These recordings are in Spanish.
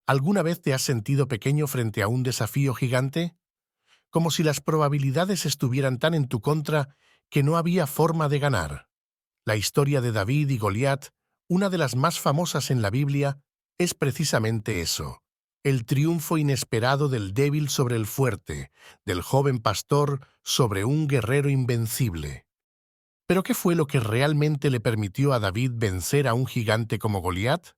¿Alguna vez te has sentido pequeño frente a un desafío gigante? Como si las probabilidades estuvieran tan en tu contra que no había forma de ganar. La historia de David y Goliat, una de las más famosas en la Biblia, es precisamente eso. El triunfo inesperado del débil sobre el fuerte, del joven pastor sobre un guerrero invencible. ¿Pero qué fue lo que realmente le permitió a David vencer a un gigante como Goliat?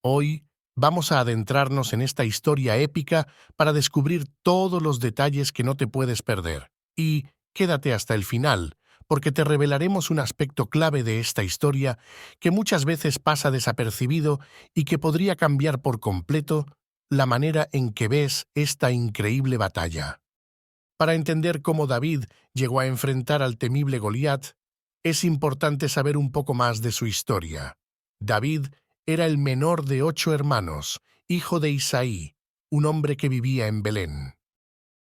Hoy vamos a adentrarnos en esta historia épica para descubrir todos los detalles que no te puedes perder. Y quédate hasta el final, porque te revelaremos un aspecto clave de esta historia que muchas veces pasa desapercibido y que podría cambiar por completo la manera en que ves esta increíble batalla. Para entender cómo David llegó a enfrentar al temible Goliat, es importante saber un poco más de su historia. David era el menor de 8 hermanos, hijo de Isaí, un hombre que vivía en Belén.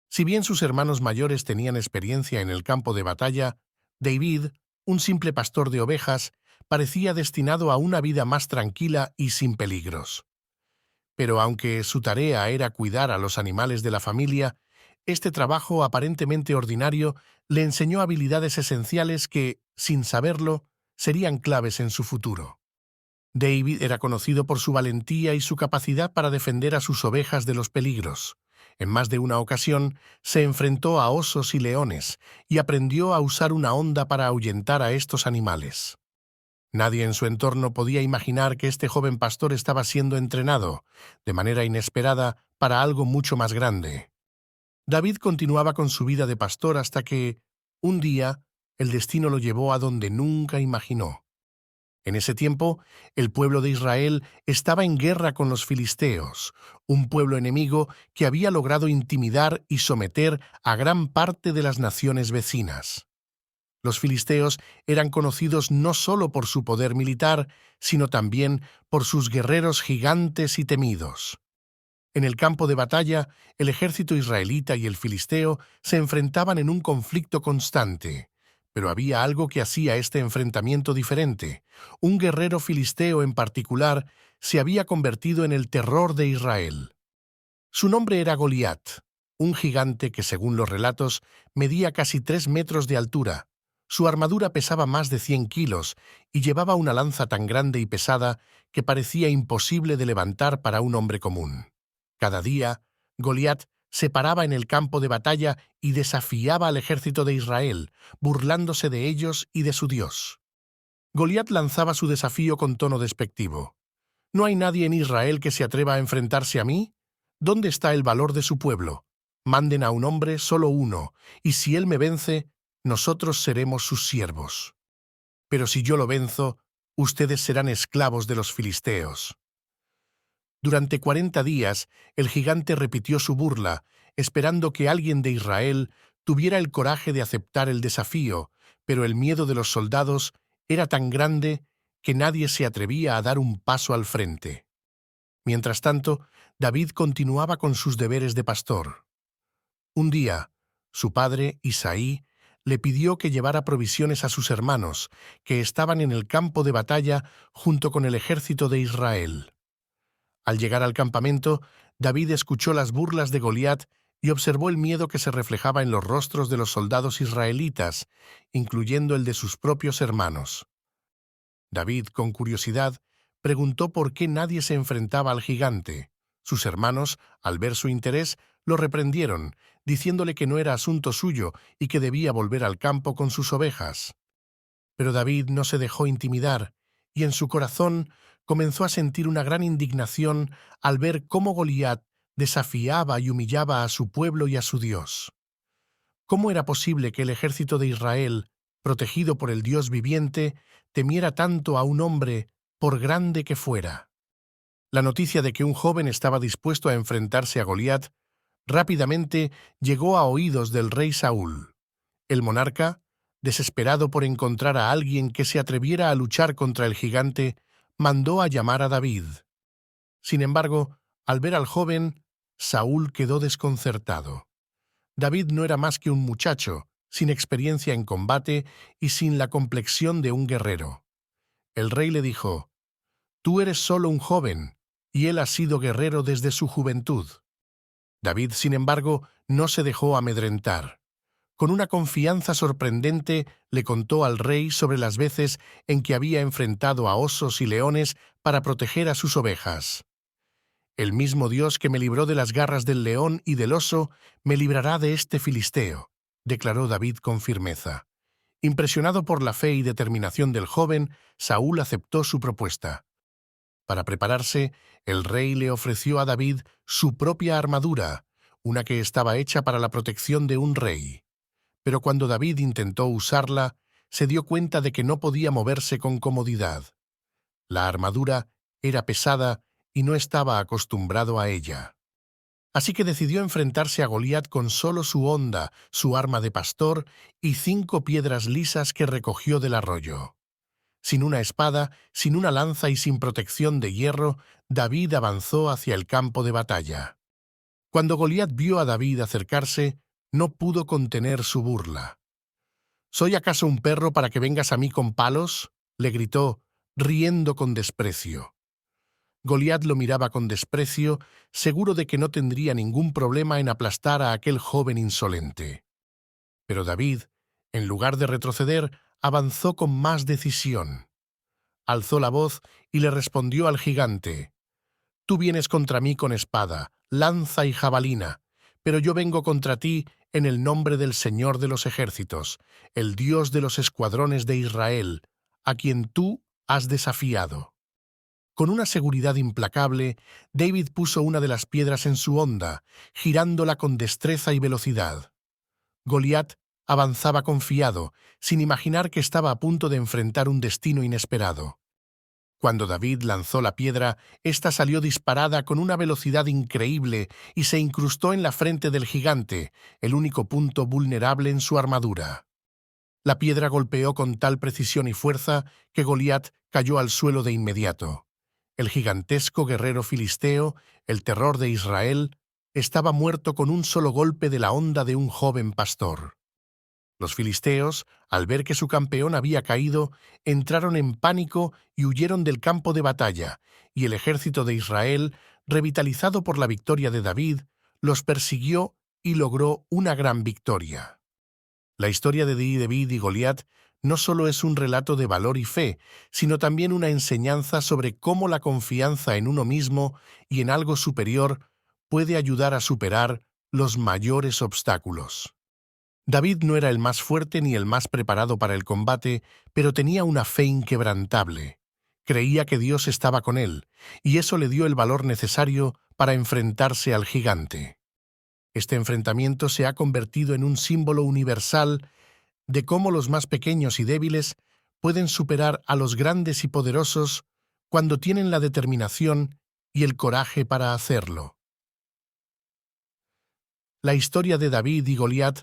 Si bien sus hermanos mayores tenían experiencia en el campo de batalla, David, un simple pastor de ovejas, parecía destinado a una vida más tranquila y sin peligros. Pero aunque su tarea era cuidar a los animales de la familia, este trabajo aparentemente ordinario le enseñó habilidades esenciales que, sin saberlo, serían claves en su futuro. David era conocido por su valentía y su capacidad para defender a sus ovejas de los peligros. En más de una ocasión, se enfrentó a osos y leones y aprendió a usar una honda para ahuyentar a estos animales. Nadie en su entorno podía imaginar que este joven pastor estaba siendo entrenado, de manera inesperada, para algo mucho más grande. David continuaba con su vida de pastor hasta que, un día, el destino lo llevó a donde nunca imaginó. En ese tiempo, el pueblo de Israel estaba en guerra con los filisteos, un pueblo enemigo que había logrado intimidar y someter a gran parte de las naciones vecinas. Los filisteos eran conocidos no solo por su poder militar, sino también por sus guerreros gigantes y temidos. En el campo de batalla, el ejército israelita y el filisteo se enfrentaban en un conflicto constante. Pero había algo que hacía este enfrentamiento diferente. Un guerrero filisteo en particular se había convertido en el terror de Israel. Su nombre era Goliat, un gigante que, según los relatos, medía casi 3 metros de altura. Su armadura pesaba más de 100 kilos y llevaba una lanza tan grande y pesada que parecía imposible de levantar para un hombre común. Cada día, Goliat se paraba en el campo de batalla y desafiaba al ejército de Israel, burlándose de ellos y de su Dios. Goliat lanzaba su desafío con tono despectivo. ¿No hay nadie en Israel que se atreva a enfrentarse a mí? ¿Dónde está el valor de su pueblo? Manden a un hombre, solo uno, y si él me vence, nosotros seremos sus siervos. Pero si yo lo venzo, ustedes serán esclavos de los filisteos. Durante 40 días, el gigante repitió su burla, esperando que alguien de Israel tuviera el coraje de aceptar el desafío, pero el miedo de los soldados era tan grande que nadie se atrevía a dar un paso al frente. Mientras tanto, David continuaba con sus deberes de pastor. Un día, su padre, Isaí, le pidió que llevara provisiones a sus hermanos, que estaban en el campo de batalla junto con el ejército de Israel. Al llegar al campamento, David escuchó las burlas de Goliat y observó el miedo que se reflejaba en los rostros de los soldados israelitas, incluyendo el de sus propios hermanos. David, con curiosidad, preguntó por qué nadie se enfrentaba al gigante. Sus hermanos, al ver su interés, lo reprendieron, diciéndole que no era asunto suyo y que debía volver al campo con sus ovejas. Pero David no se dejó intimidar, y en su corazón comenzó a sentir una gran indignación al ver cómo Goliat desafiaba y humillaba a su pueblo y a su Dios. ¿Cómo era posible que el ejército de Israel, protegido por el Dios viviente, temiera tanto a un hombre, por grande que fuera? La noticia de que un joven estaba dispuesto a enfrentarse a Goliat rápidamente llegó a oídos del rey Saúl. El monarca, desesperado por encontrar a alguien que se atreviera a luchar contra el gigante, mandó a llamar a David. Sin embargo, al ver al joven, Saúl quedó desconcertado. David no era más que un muchacho, sin experiencia en combate y sin la complexión de un guerrero. El rey le dijo: «Tú eres solo un joven, y él ha sido guerrero desde su juventud. David, sin embargo, no se dejó amedrentar. Con una confianza sorprendente le contó al rey sobre las veces en que había enfrentado a osos y leones para proteger a sus ovejas. «El mismo Dios que me libró de las garras del león y del oso, me librará de este filisteo», declaró David con firmeza. Impresionado por la fe y determinación del joven, Saúl aceptó su propuesta. Para prepararse, el rey le ofreció a David su propia armadura, una que estaba hecha para la protección de un rey. Pero cuando David intentó usarla, se dio cuenta de que no podía moverse con comodidad. La armadura era pesada y no estaba acostumbrado a ella. Así que decidió enfrentarse a Goliat con solo su honda, su arma de pastor y 5 piedras lisas que recogió del arroyo. Sin una espada, sin una lanza y sin protección de hierro, David avanzó hacia el campo de batalla. Cuando Goliat vio a David acercarse, no pudo contener su burla. «¿Soy acaso un perro para que vengas a mí con palos?», le gritó, riendo con desprecio. Goliat lo miraba con desprecio, seguro de que no tendría ningún problema en aplastar a aquel joven insolente. Pero David, en lugar de retroceder, avanzó con más decisión. Alzó la voz y le respondió al gigante: «Tú vienes contra mí con espada, lanza y jabalina, pero yo vengo contra ti en el nombre del Señor de los ejércitos, el Dios de los escuadrones de Israel, a quien tú has desafiado». Con una seguridad implacable, David puso una de las piedras en su honda, girándola con destreza y velocidad. Goliat avanzaba confiado, sin imaginar que estaba a punto de enfrentar un destino inesperado. Cuando David lanzó la piedra, ésta salió disparada con una velocidad increíble y se incrustó en la frente del gigante, el único punto vulnerable en su armadura. La piedra golpeó con tal precisión y fuerza que Goliat cayó al suelo de inmediato. El gigantesco guerrero filisteo, el terror de Israel, estaba muerto con un solo golpe de la honda de un joven pastor. Los filisteos, al ver que su campeón había caído, entraron en pánico y huyeron del campo de batalla, y el ejército de Israel, revitalizado por la victoria de David, los persiguió y logró una gran victoria. La historia de David y Goliat no solo es un relato de valor y fe, sino también una enseñanza sobre cómo la confianza en uno mismo y en algo superior puede ayudar a superar los mayores obstáculos. David no era el más fuerte ni el más preparado para el combate, pero tenía una fe inquebrantable. Creía que Dios estaba con él, y eso le dio el valor necesario para enfrentarse al gigante. Este enfrentamiento se ha convertido en un símbolo universal de cómo los más pequeños y débiles pueden superar a los grandes y poderosos cuando tienen la determinación y el coraje para hacerlo. La historia de David y Goliat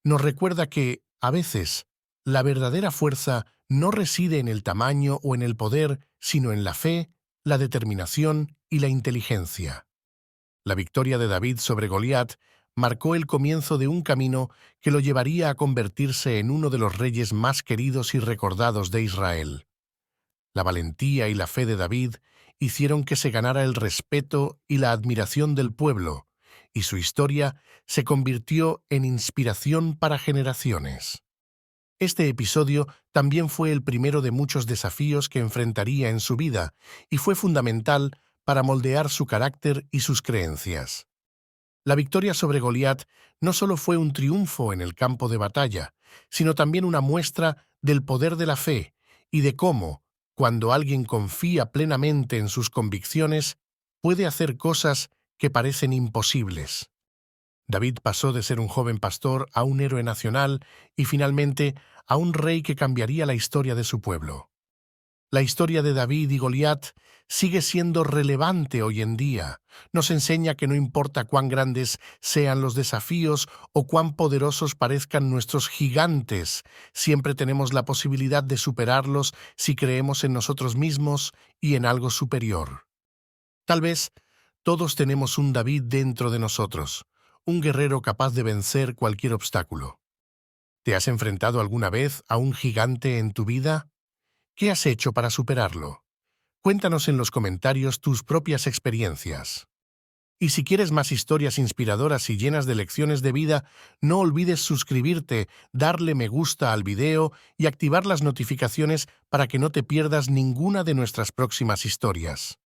nos recuerda que, a veces, la verdadera fuerza no reside en el tamaño o en el poder, sino en la fe, la determinación y la inteligencia. La victoria de David sobre Goliat marcó el comienzo de un camino que lo llevaría a convertirse en uno de los reyes más queridos y recordados de Israel. La valentía y la fe de David hicieron que se ganara el respeto y la admiración del pueblo, y su historia se convirtió en inspiración para generaciones. Este episodio también fue el primero de muchos desafíos que enfrentaría en su vida y fue fundamental para moldear su carácter y sus creencias. La victoria sobre Goliat no solo fue un triunfo en el campo de batalla, sino también una muestra del poder de la fe y de cómo, cuando alguien confía plenamente en sus convicciones, puede hacer cosas que parecen imposibles. David pasó de ser un joven pastor a un héroe nacional y finalmente a un rey que cambiaría la historia de su pueblo. La historia de David y Goliat sigue siendo relevante hoy en día. Nos enseña que no importa cuán grandes sean los desafíos o cuán poderosos parezcan nuestros gigantes, siempre tenemos la posibilidad de superarlos si creemos en nosotros mismos y en algo superior. Tal vez todos tenemos un David dentro de nosotros, un guerrero capaz de vencer cualquier obstáculo. ¿Te has enfrentado alguna vez a un gigante en tu vida? ¿Qué has hecho para superarlo? Cuéntanos en los comentarios tus propias experiencias. Y si quieres más historias inspiradoras y llenas de lecciones de vida, no olvides suscribirte, darle me gusta al video y activar las notificaciones para que no te pierdas ninguna de nuestras próximas historias.